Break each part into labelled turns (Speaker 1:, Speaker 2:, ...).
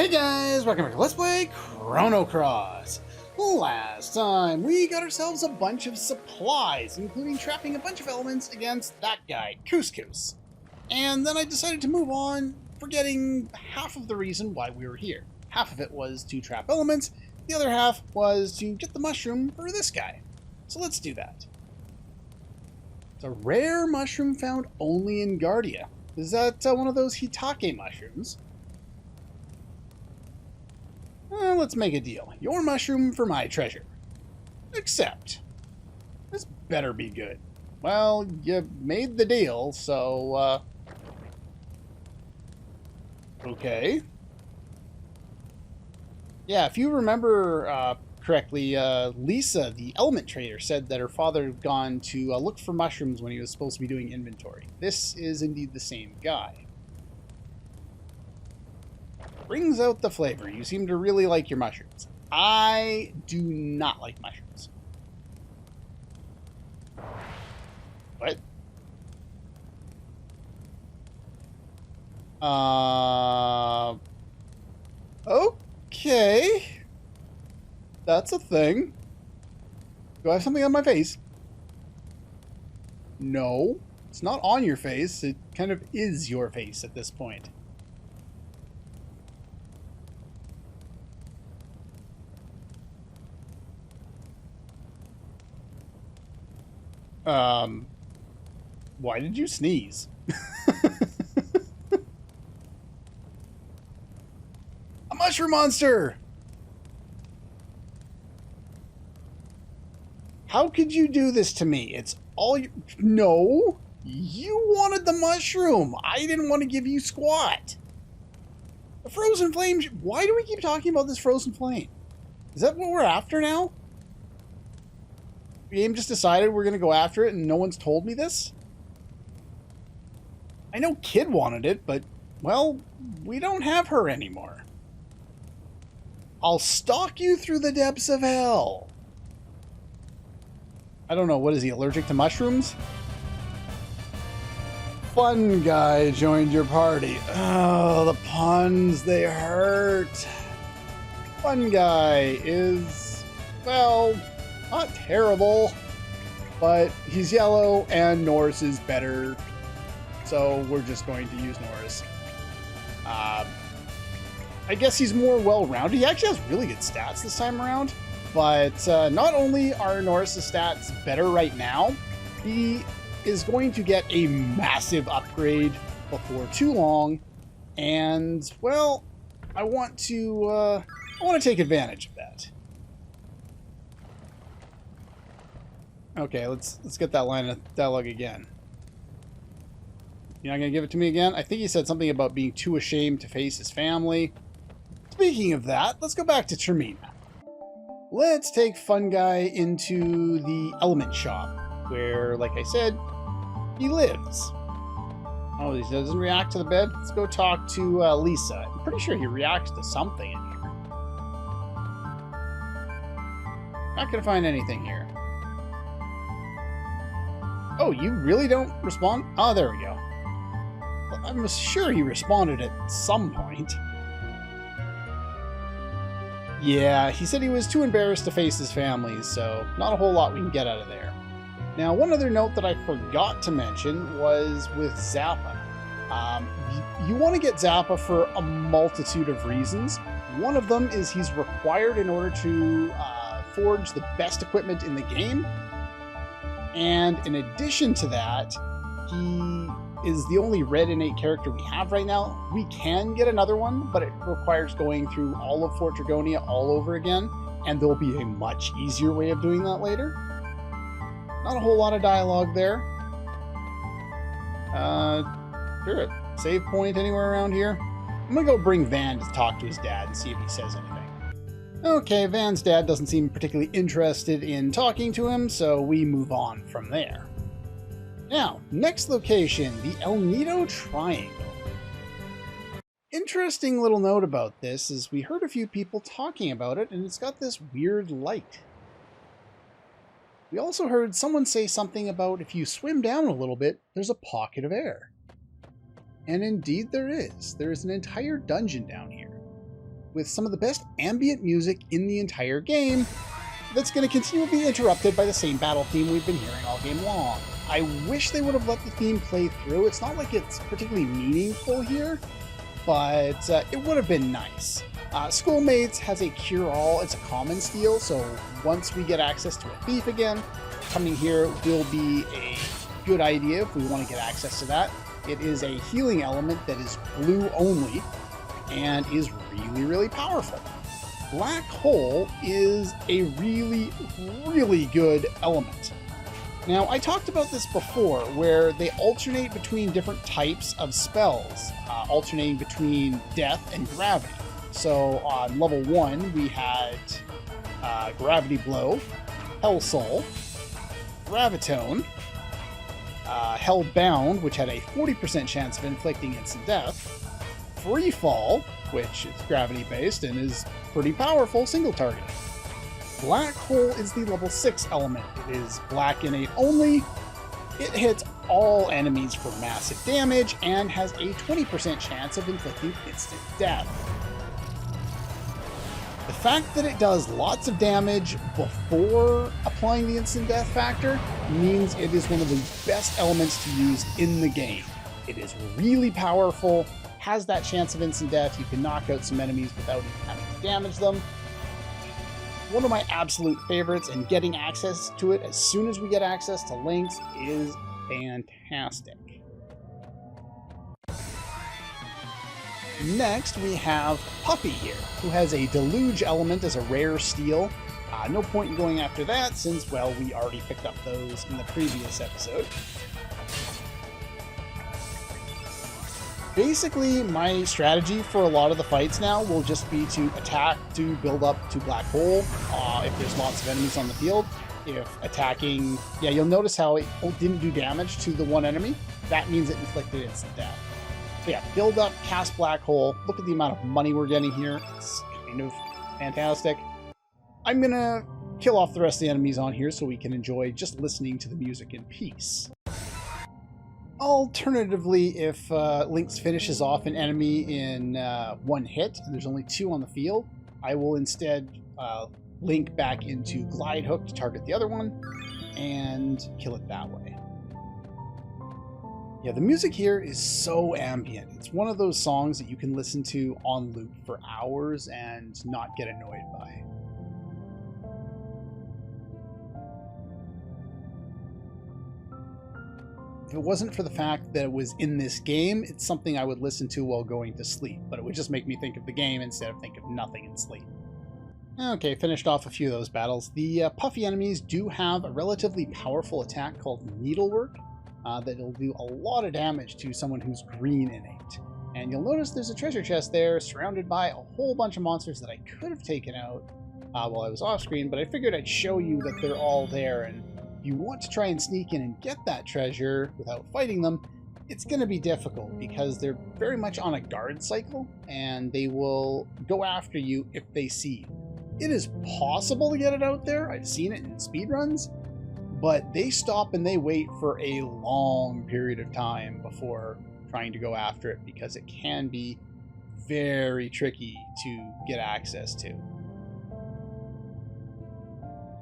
Speaker 1: Hey guys, welcome back to Let's Play Chrono. Last time, we got ourselves a bunch of supplies, including trapping a bunch of elements against that guy, Couscous. And then I decided to move on, forgetting half of the reason why we were here. Half of it was to trap elements, the other half was to get the mushroom for this guy. So let's do that. It's a rare mushroom found only in Guardia. Is that one of those Hitake mushrooms? Let's make a deal. Your mushroom for my treasure. Except, this better be good. Well, you made the deal, so, okay. Yeah, if you remember correctly, Lisa, the element trader, said that her father had gone to look for mushrooms when he was supposed to be doing inventory. This is indeed the same guy. Brings out the flavor. You seem to really like your mushrooms. I do not like mushrooms. What? Okay. That's a thing. Do I have something on my face? No. It's not on your face. It kind of is your face at this point. Why did you sneeze? A mushroom monster! How could you do this to me? It's all you... No! You wanted the mushroom! I didn't want to give you squat! The frozen flame... Why do we keep talking about this frozen flame? Is that what we're after now? The game just decided we're going to go after it and no one's told me this? I know Kid wanted it, but, well, we don't have her anymore. I'll stalk you through the depths of hell. I don't know, what is he, allergic to mushrooms? Fun guy joined your party. Oh, the puns, they hurt. Fun guy is, well... not terrible, but he's yellow and Norris is better, so we're just going to use Norris. I guess he's more well-rounded. He actually has really good stats this time around, but not only are Norris's stats better right now, he is going to get a massive upgrade before too long, and, well, I want to take advantage of that. Okay, let's get that line of dialogue again. You're not going to give it to me again? I think he said something about being too ashamed to face his family. Speaking of that, let's go back to Termina. Let's take Fun Guy into the element shop, where, like I said, he lives. Oh, he doesn't react to the bed? Let's go talk to Lisa. I'm pretty sure he reacts to something in here. Not going to find anything here. Oh, you really don't respond? Oh, there we go. Well, I'm sure he responded at some point. Yeah, he said he was too embarrassed to face his family, so not a whole lot we can get out of there. Now, one other note that I forgot to mention was with Zappa. You want to get Zappa for a multitude of reasons. One of them is he's required in order to forge the best equipment in the game. And in addition to that, he is the only red innate character we have right now. We can get another one, but it requires going through all of Fort Dragonia all over again, and there'll be a much easier way of doing that later. Not a whole lot of dialogue there. Sure, save point anywhere around here? I'm gonna go bring Van to talk to his dad and see if he says anything. Okay, Van's dad doesn't seem particularly interested in talking to him, so we move on from there. Now, next location, the Nido Triangle. Interesting little note about this is we heard a few people talking about it, and it's got this weird light. We also heard someone say something about if you swim down a little bit, there's a pocket of air. And indeed there is. There is an entire dungeon down here. with some of the best ambient music in the entire game that's going to continue to be interrupted by the same battle theme we've been hearing all game long. I wish they would have let the theme play through. It's not like it's particularly meaningful here, but it would have been nice. Schoolmates has a cure-all. It's a common steal, so once we get access to a thief again, coming here will be a good idea if we want to get access to that. It is a healing element that is blue only and is really, really powerful. Black Hole is a really, really good element. Now, I talked about this before, where they alternate between different types of spells, alternating between death and gravity. So on level 1, we had Gravity Blow, Hell Soul, Gravitone, Hellbound, which had a 40% chance of inflicting instant death, Free Fall, which is gravity-based and is pretty powerful single targeting. Black Hole is the level 6 element. It is black innate only. It hits all enemies for massive damage and has a 20% chance of inflicting instant death. The fact that it does lots of damage before applying the instant death factor means it is one of the best elements to use in the game. It is really powerful, has that chance of instant death. You can knock out some enemies without even having to damage them. One of my absolute favorites, and getting access to it as soon as we get access to links is fantastic. Next, we have Puffy here, who has a Deluge element as a rare steal. No point in going after that since, well, we already picked up those in the previous episode. Basically, my strategy for a lot of the fights now will just be to attack to build up to Black Hole if there's lots of enemies on the field. If attacking, yeah, you'll notice how it didn't do damage to the one enemy. That means it inflicted instant death. So yeah, build up, cast Black Hole. Look at the amount of money we're getting here. It's kind of fantastic. I'm gonna kill off the rest of the enemies on here so we can enjoy just listening to the music in peace. Alternatively, if Lynx finishes off an enemy in one hit, and there's only 2 on the field, I will instead link back into Glide Hook to target the other one and kill it that way. Yeah, the music here is so ambient. It's one of those songs that you can listen to on loop for hours and not get annoyed by. If it wasn't for the fact that it was in this game, it's something I would listen to while going to sleep, but it would just make me think of the game instead of think of nothing in sleep. Okay, finished off a few of those battles. The Puffy enemies do have a relatively powerful attack called Needlework that'll do a lot of damage to someone who's green innate. And you'll notice there's a treasure chest there surrounded by a whole bunch of monsters that I could have taken out while I was off screen, but I figured I'd show you that they're all there, and if you want to try and sneak in and get that treasure without fighting them, it's going to be difficult because they're very much on a guard cycle and they will go after you if they see you. It is possible to get it out there. I've seen it in speedruns, but they stop and they wait for a long period of time before trying to go after it because it can be very tricky to get access to.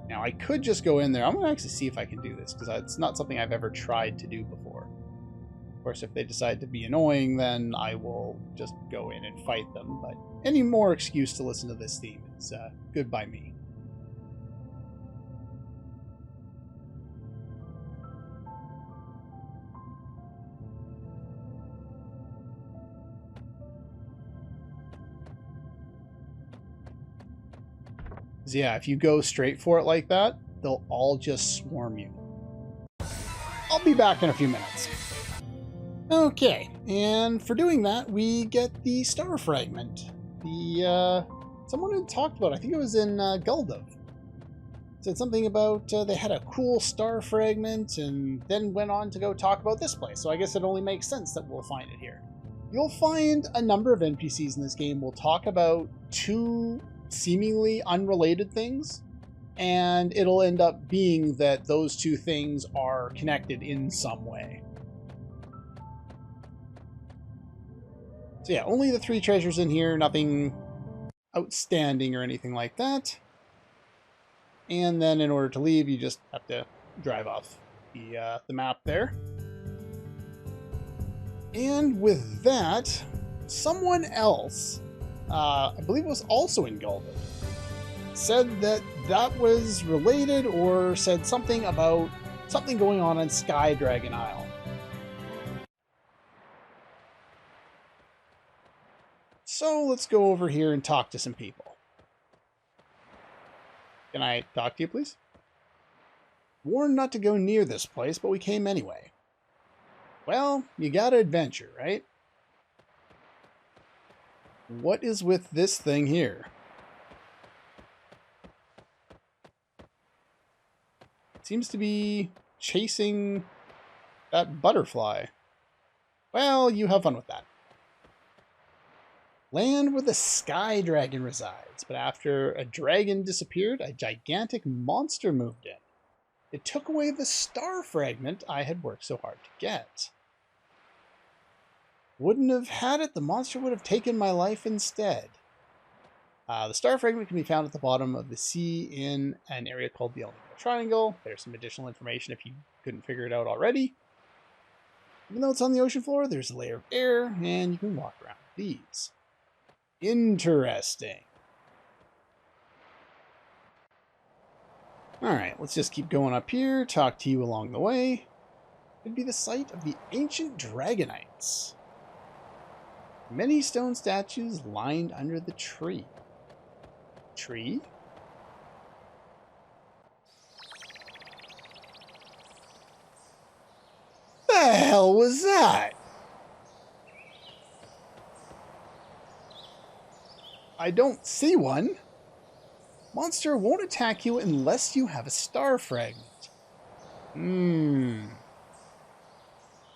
Speaker 1: Now, I could just go in there. I'm going to actually see if I can do this because it's not something I've ever tried to do before. Of course, if they decide to be annoying, then I will just go in and fight them. But any more excuse to listen to this theme is good by me. So yeah, if you go straight for it like that, they'll all just swarm you. I'll be back in a few minutes. Okay, and for doing that, we get the star fragment. Someone had talked about it. I think it was in Guldov. Said something about they had a cool star fragment and then went on to go talk about this place. So I guess it only makes sense that we'll find it here. You'll find a number of NPCs in this game will talk about 2 seemingly unrelated things, and it'll end up being that those 2 things are connected in some way. So yeah, only the 3 treasures in here, nothing outstanding or anything like that. And then in order to leave, you just have to drive off the map there. And with that, someone else, I believe it was also in Gulliver, said that that was related or said something about something going on Sky Dragon Isle. So let's go over here and talk to some people. Can I talk to you, please? Warned not to go near this place, but we came anyway. Well, you gotta adventure, right? What is with this thing here? It seems to be chasing that butterfly. Well, you have fun with that. Land where the Sky Dragon resides, but after a dragon disappeared, a gigantic monster moved in. It took away the star fragment I had worked so hard to get. Wouldn't have had it, the monster would have taken my life instead. The star fragment can be found at the bottom of the sea in an area called the Nido Triangle. There's some additional information if you couldn't figure it out already. Even though it's on the ocean floor, there's a layer of air, and you can walk around these. Interesting. Alright, let's just keep going up here, talk to you along the way. It'd be the site of the ancient Dragonites. Many stone statues lined under the tree. Tree? The hell was that? I don't see one. Monster won't attack you unless you have a star fragment. You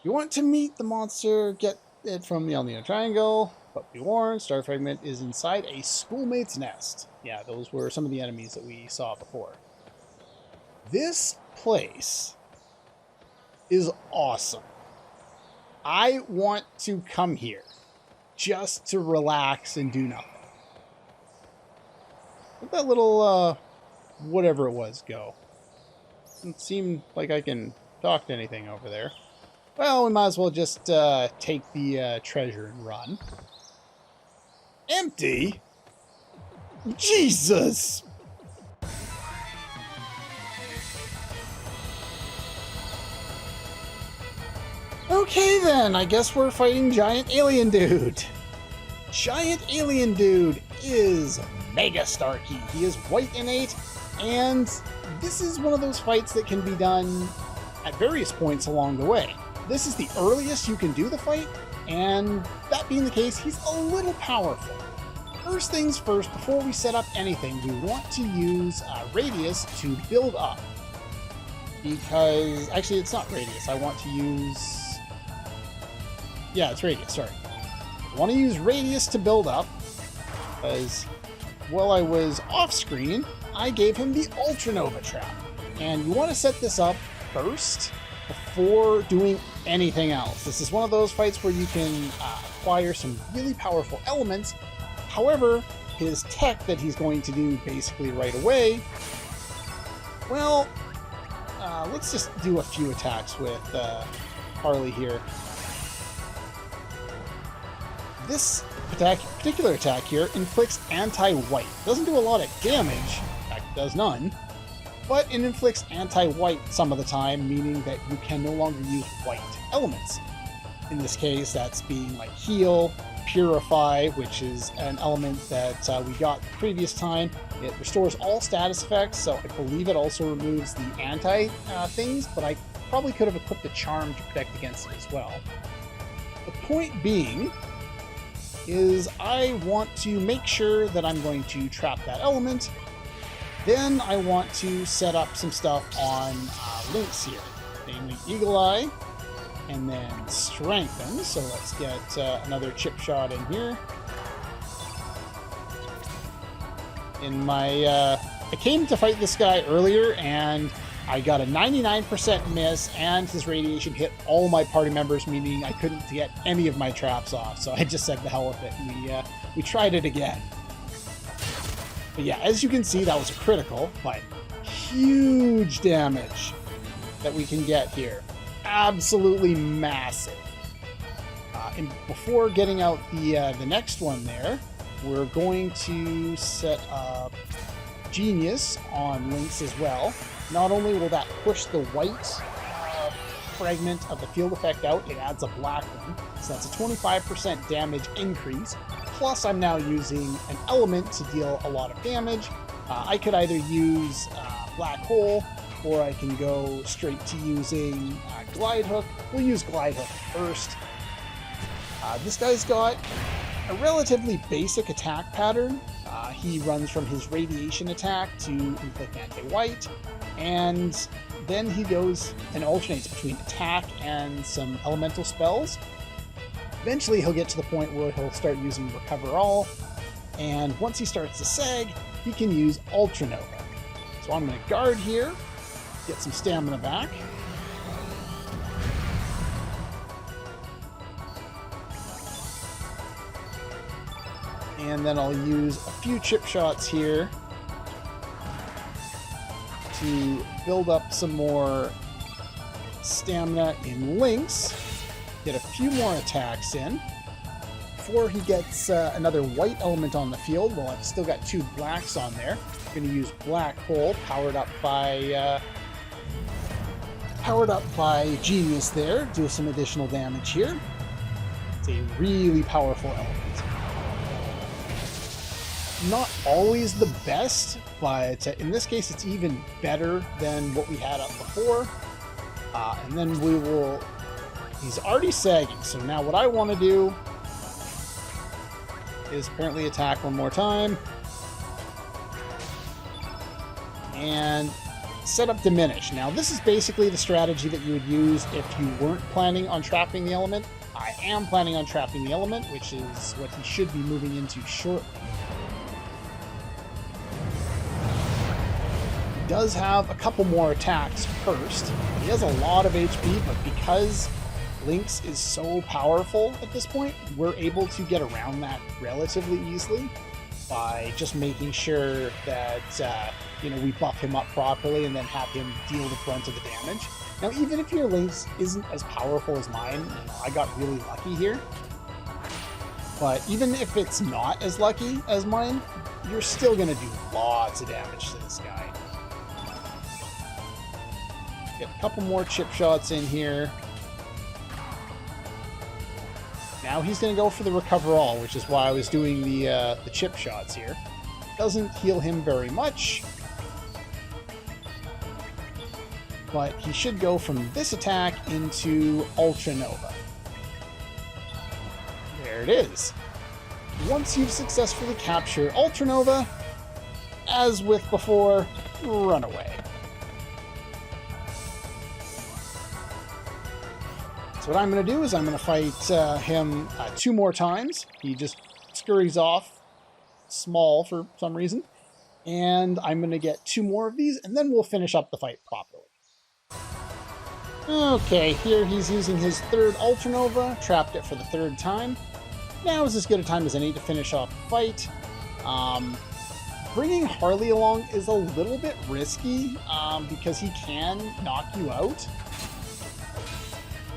Speaker 1: want to meet the monster, get it from the Nido Triangle, but be warned, star fragment is inside a schoolmate's nest. Yeah, those were some of the enemies that we saw before. This place is awesome. I want to come here just to relax and do nothing. Let that little, whatever it was, go. Doesn't seem like I can talk to anything over there. Well, we might as well just take the treasure and run. Empty? Jesus! Okay then, I guess we're fighting Giant Alien Dude. Giant Alien Dude is Mega Starkey. He is white innate, and this is one of those fights that can be done at various points along the way. This is the earliest you can do the fight, and that being the case, he's a little powerful. First things first, before we set up anything, we want to use Radius to build up. Because, actually it's not Radius, I want to use... Yeah, it's Radius, sorry. I want to use Radius to build up, because while I was off screen, I gave him the Ultra Nova trap. And you want to set this up first before doing anything else. This is one of those fights where you can acquire some really powerful elements. However, his tech that he's going to do basically right away, well, let's just do a few attacks with Harley here. This particular attack here inflicts anti-white. Doesn't do a lot of damage, in fact it does none, but it inflicts anti-white some of the time, meaning that you can no longer use white elements. In this case, that's being like Heal, Purify, which is an element that we got the previous time. It restores all status effects, so I believe it also removes the anti-things, but I probably could have equipped a Charm to protect against it as well. The point being is I want to make sure that I'm going to trap that element. Then I want to set up some stuff on links here, namely Eagle Eye, and then Strengthen. So let's get another chip shot in here. In my, I came to fight this guy earlier, and I got a 99% miss, and his radiation hit all my party members, meaning I couldn't get any of my traps off. So I just said the hell with it, and we tried it again. But yeah, as you can see, that was a critical, but huge damage that we can get here. Absolutely massive. And before getting out the next one there, we're going to set up Genius on Lynx as well. Not only will that push the white fragment of the field effect out, it adds a black one. So that's a 25% damage increase. Plus, I'm now using an element to deal a lot of damage. I could either use Black Hole, or I can go straight to using Glide Hook. We'll use Glide Hook first. This guy's got a relatively basic attack pattern. He runs from his radiation attack to inflict anti-white, and then he goes and alternates between attack and some elemental spells. Eventually he'll get to the point where he'll start using Recover All, and once he starts to sag, he can use Ultra Nova. So I'm going to guard here, get some stamina back. And then I'll use a few chip shots here to build up some more stamina in Lynx. Get a few more attacks in before he gets another white element on the field. Well, I've still got two blacks on there. I'm going to use Black Hole, powered up by Genius there. Do some additional damage here. It's a really powerful element. Not always the best, but in this case it's even better than what we had up before. And then we will... He's already sagging, so now what I want to do is apparently attack one more time. And set up Diminish. Now this is basically the strategy that you would use if you weren't planning on trapping the element. I am planning on trapping the element, which is what he should be moving into shortly. Does have a couple more attacks first. He has a lot of HP, but because Lynx is so powerful at this point, we're able to get around that relatively easily by just making sure that we buff him up properly and then have him deal the brunt of the damage. Now, even if your Lynx isn't as powerful as mine, I got really lucky here. But even if it's not as lucky as mine, you're still going to do lots of damage to this guy. Get a couple more chip shots in here. Now he's going to go for the Recover All, which is why I was doing the chip shots here. Doesn't heal him very much, but he should go from this attack into Ultra Nova. There it is. Once you've successfully captured Ultra Nova, as with before, run away. So what I'm going to do is I'm going to fight him two more times. He just scurries off small for some reason. And I'm going to get two more of these, and then we'll finish up the fight properly. Okay, here he's using his third Ultra Nova, trapped it for the third time. Now is as good a time as any to finish off the fight. Bringing Harley along is a little bit risky because he can knock you out.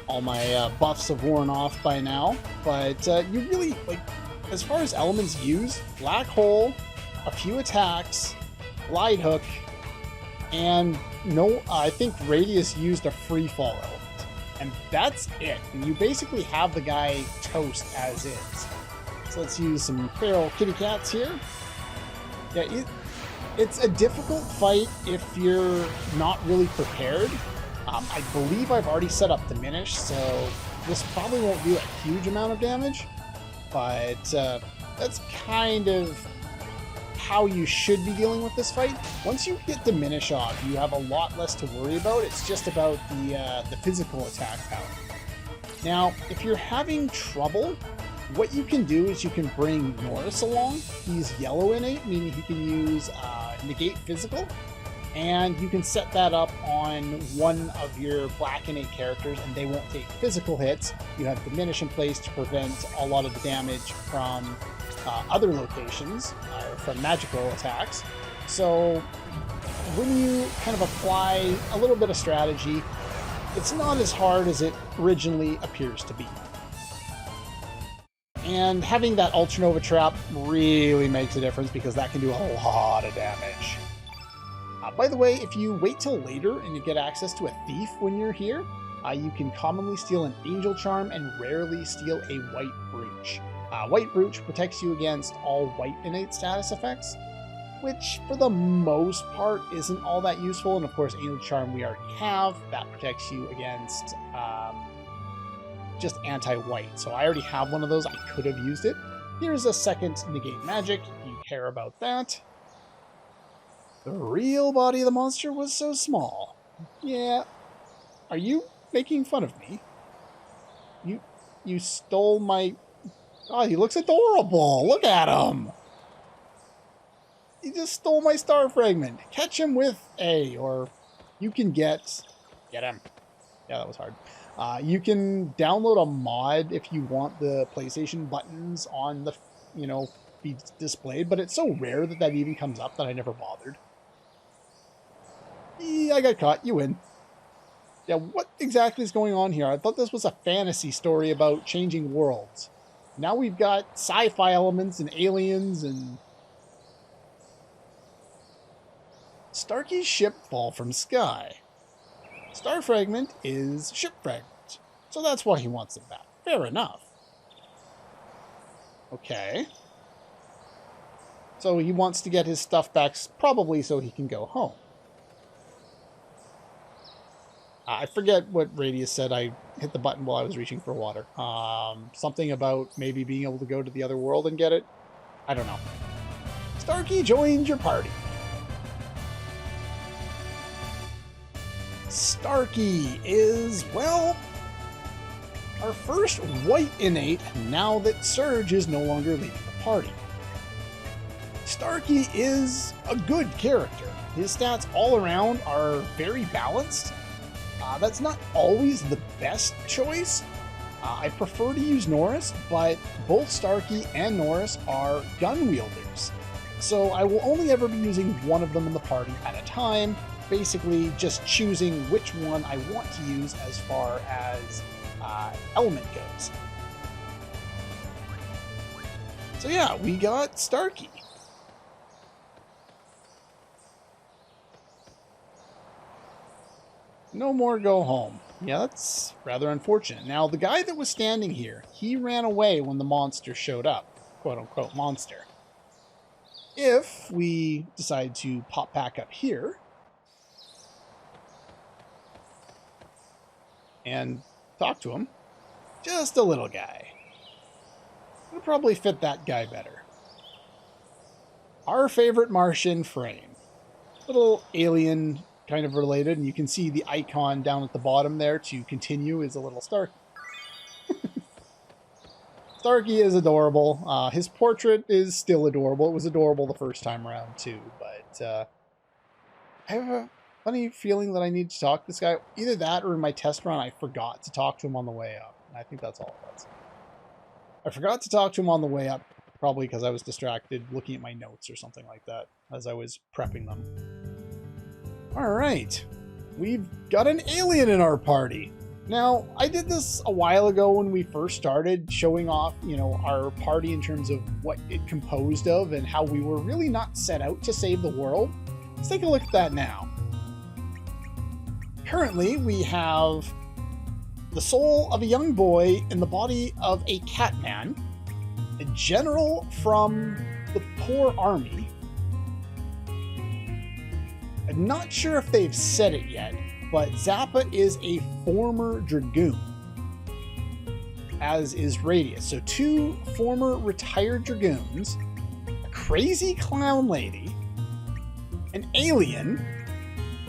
Speaker 1: All my buffs have worn off by now, but you really, as far as elements used, Black Hole, a few attacks, Glide Hook, and I think Radius used a Free Fall element. And that's it. And you basically have the guy toast as is. So let's use some feral kitty cats here. Yeah, it's a difficult fight if you're not really prepared. I believe I've already set up Diminish, so this probably won't do a huge amount of damage, but that's kind of how you should be dealing with this fight. Once you get Diminish off, you have a lot less to worry about. It's just about the physical attack power. Now, if you're having trouble, what you can do is you can bring Norris along. He's yellow innate, meaning he can use Negate Physical. And you can set that up on one of your black innate characters and they won't take physical hits. You have Diminish in place to prevent a lot of the damage from other locations, from magical attacks. So when you kind of apply a little bit of strategy, it's not as hard as it originally appears to be. And having that Ultranova trap really makes a difference because that can do a lot of damage. By the way, if you wait till later and you get access to a thief when you're here, you can commonly steal an Angel Charm and rarely steal a White Brooch. White Brooch protects you against all white innate status effects, which for the most part isn't all that useful. And of course, Angel Charm we already have. That protects you against just anti-white. So I already have one of those. I could have used it. Here's a second Negate Magic. You care about that. The real body of the monster was so small. Yeah. Are you making fun of me? You stole my... Oh, he looks adorable. Look at him. He just stole my star fragment. Catch him with A, or you can get him. Yeah, that was hard. You can download a mod if you want the PlayStation buttons on the, be displayed, but it's so rare that that even comes up that I never bothered. I got caught. You win. Yeah, what exactly is going on here? I thought this was a fantasy story about changing worlds. Now we've got sci-fi elements and aliens and... Starkey's ship fall from sky. Star fragment is ship fragment. So that's why he wants it back. Fair enough. Okay. So he wants to get his stuff back probably so he can go home. I forget what Radius said. I hit the button while I was reaching for water. Something about maybe being able to go to the other world and get it. I don't know. Starkey joined your party. Starkey is, well, our first white innate now that Surge is no longer leading the party. Starkey is a good character. His stats all around are very balanced. That's not always the best choice. I prefer to use Norris, but both Starkey and Norris are gun wielders. So I will only ever be using one of them in the party at a time, basically just choosing which one I want to use as far as element goes. So yeah, we got Starkey. No more go home. Yeah, that's rather unfortunate. Now, the guy that was standing here, he ran away when the monster showed up. Quote-unquote monster. If we decide to pop back up here and talk to him, just a little guy. Would probably fit that guy better. Our favorite Martian frame. Little alien kind of related, and you can see the icon down at the bottom there to continue is a little Starkey. Starkey is adorable. His portrait is still adorable. It was adorable the first time around too, but I have a funny feeling that I need to talk to this guy. Either that or in my test run I forgot to talk to him on the way up. And I think that's all it was. I forgot to talk to him on the way up, probably because I was distracted looking at my notes or something like that as I was prepping them. Alright, we've got an alien in our party. Now, I did this a while ago when we first started, showing off, our party in terms of what it composed of and how we were really not set out to save the world. Let's take a look at that now. Currently, we have the soul of a young boy in the body of a catman, a general from the poor army. I'm not sure if they've said it yet, but Zappa is a former dragoon, as is Radius. So 2 former retired dragoons, a crazy clown lady, an alien,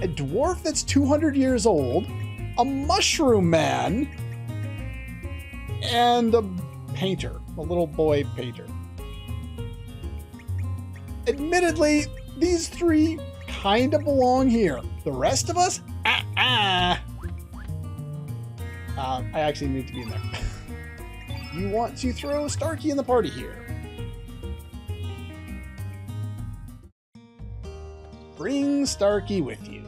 Speaker 1: a dwarf that's 200 years old, a mushroom man, and a painter, a little boy painter. Admittedly, these 3 kind of belong here. The rest of us? I actually need to be in there. You want to throw Starkey in the party here. Bring Starkey with you.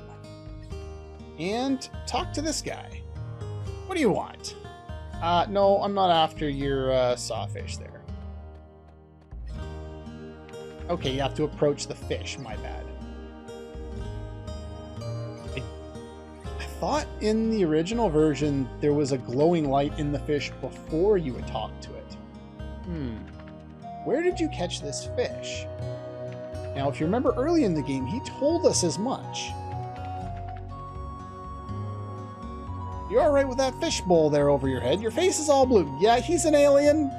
Speaker 1: And talk to this guy. What do you want? No, I'm not after your sawfish there. Okay, you have to approach the fish, my bad. I thought in the original version there was a glowing light in the fish before you would talk to it. Where did you catch this fish? Now, if you remember early in the game, he told us as much. You're alright with that fish bowl there over your head. Your face is all blue. Yeah, he's an alien.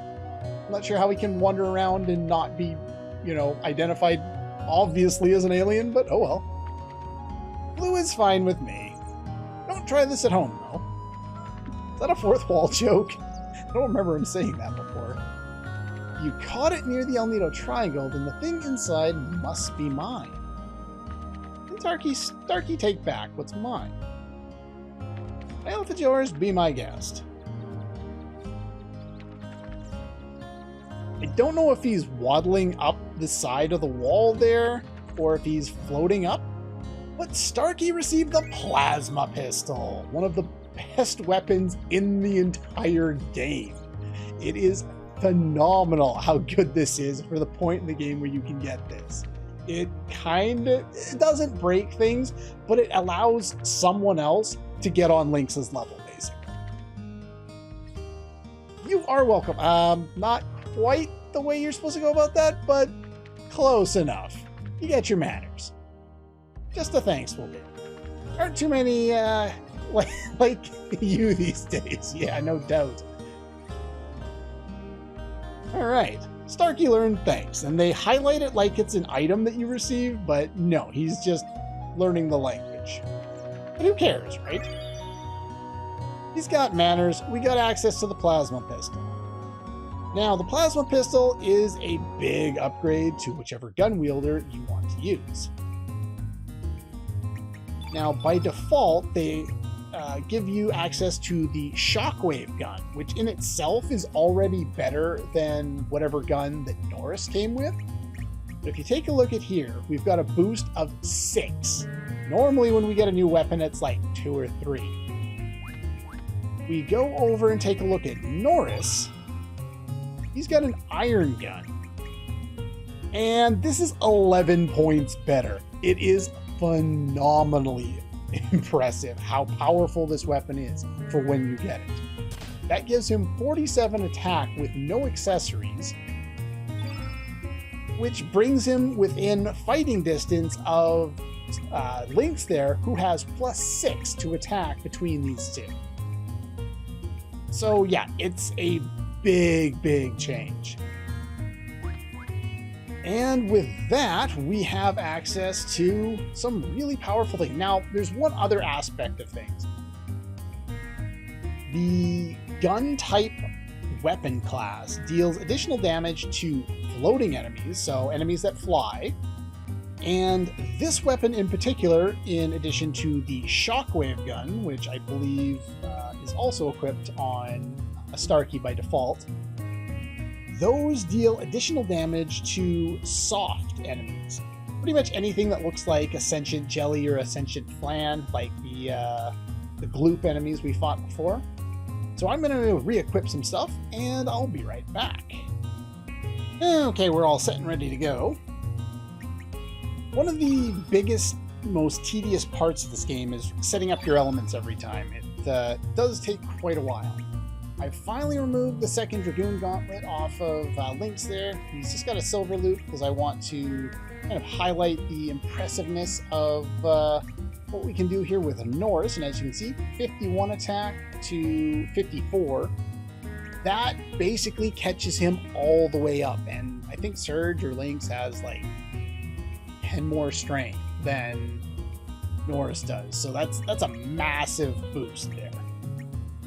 Speaker 1: I'm not sure how he can wander around and not be, you know, identified obviously as an alien, but oh well. Blue is fine with me. Don't try this at home, though. Is that a fourth wall joke? I don't remember him saying that before. You caught it near the Nido Triangle, then the thing inside must be mine. And Starkey, take back what's mine. Well, if it's yours, be my guest. I don't know if he's waddling up the side of the wall there, or if he's floating up, but Starkey received the plasma pistol, one of the best weapons in the entire game. It is phenomenal how good this is for the point in the game where you can get this. It doesn't break things, but it allows someone else to get on Lynx's level, basically. You are welcome. Not quite the way you're supposed to go about that, but close enough. You get your manners. Just a thanks will do. Aren't too many, like you these days. Yeah, no doubt. Alright, Starkey learned thanks, and they highlight it like it's an item that you receive, but no, he's just learning the language. But who cares, right? He's got manners, we got access to the plasma pistol. Now, the plasma pistol is a big upgrade to whichever gun wielder you want to use. Now, by default, they give you access to the shockwave gun, which in itself is already better than whatever gun that Norris came with. But if you take a look at here, we've got a boost of 6. Normally when we get a new weapon, it's like 2 or 3. We go over and take a look at Norris. He's got an iron gun. And this is 11 points better. It is phenomenally impressive how powerful this weapon is for when you get it. That gives him 47 attack with no accessories, which brings him within fighting distance of Lynx there, who has +6 to attack between these two. So yeah, it's a big change. And with that, we have access to some really powerful things. Now, there's one other aspect of things. The gun type weapon class deals additional damage to floating enemies, so enemies that fly. And this weapon in particular, in addition to the shockwave gun, which I believe is also equipped on a Starkey by default, those deal additional damage to soft enemies. Pretty much anything that looks like a sentient jelly or a sentient flan, like the gloop enemies we fought before. So I'm going to re-equip some stuff, and I'll be right back. Okay, we're all set and ready to go. One of the biggest, most tedious parts of this game is setting up your elements every time. It does take quite a while. I finally removed the second Dragoon Gauntlet off of Lynx there. He's just got a silver loot because I want to kind of highlight the impressiveness of what we can do here with Norris. And as you can see, 51 attack to 54. That basically catches him all the way up. And I think Surge or Lynx has like 10 more strength than Norris does. So that's a massive boost there.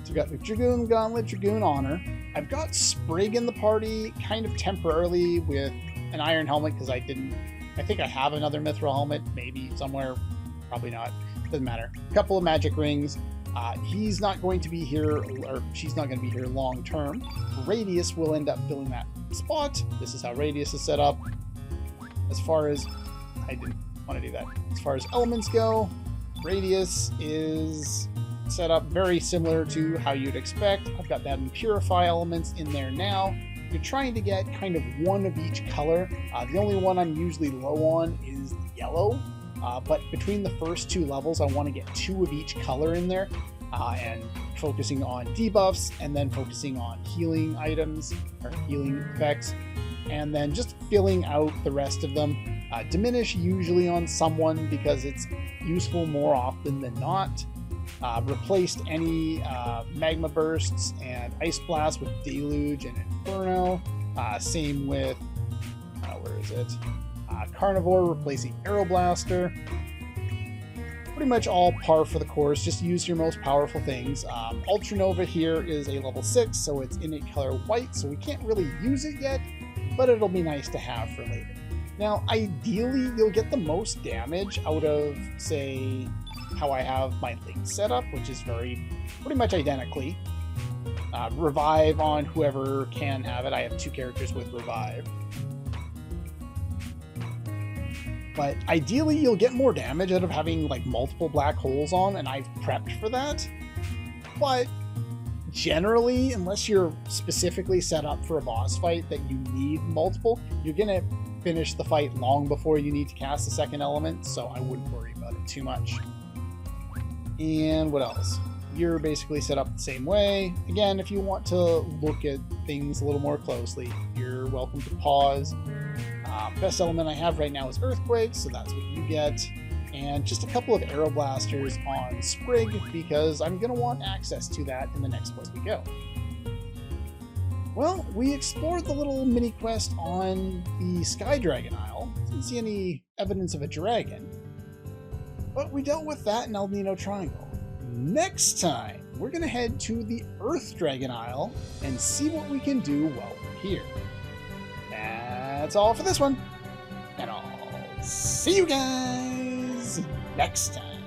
Speaker 1: So we've got the Dragoon Gauntlet, Dragoon Honor. I've got Sprig in the party kind of temporarily with an Iron Helmet because I didn't I think I have another mithril helmet, maybe somewhere. Probably not. Doesn't matter. A couple of magic rings. He's not going to be here, or she's not going to be here long term. Radius will end up filling that spot. This is how Radius is set up. As far as... I didn't want to do that. As far as elements go, Radius is set up very similar to how you'd expect. I've got that and Purify elements in there now. You're trying to get kind of one of each color. The only one I'm usually low on is yellow. But between the first two levels, I want to get two of each color in there, and focusing on debuffs, and then focusing on healing items, or healing effects, and then just filling out the rest of them. Diminish usually on someone because it's useful more often than not. Replaced any magma bursts and ice blast with deluge and inferno. Same with, where is it? Carnivore replacing Arrow Blaster. Pretty much all par for the course. Just use your most powerful things. Ultranova here is a level 6, so it's innate color white, so we can't really use it yet, but it'll be nice to have for later. Now, ideally, you'll get the most damage out of, say, how I have my Link set up, which is pretty much identically. Revive on whoever can have it. I have 2 characters with Revive. But ideally, you'll get more damage out of having like multiple black holes on, and I've prepped for that. But generally, unless you're specifically set up for a boss fight that you need multiple, you're gonna finish the fight long before you need to cast the second element, so I wouldn't worry about it too much. And what else? You're basically set up the same way. Again, if you want to look at things a little more closely, you're welcome to pause. Best element I have right now is Earthquake, so that's what you get. And just a couple of Arrow Blasters on Sprig, because I'm going to want access to that in the next place we go. Well, we explored the little mini quest on the Sky Dragon Isle. Didn't see any evidence of a dragon. But we dealt with that in El Nido Triangle. Next time, we're going to head to the Earth Dragon Isle and see what we can do while we're here. That's all for this one, and I'll see you guys next time.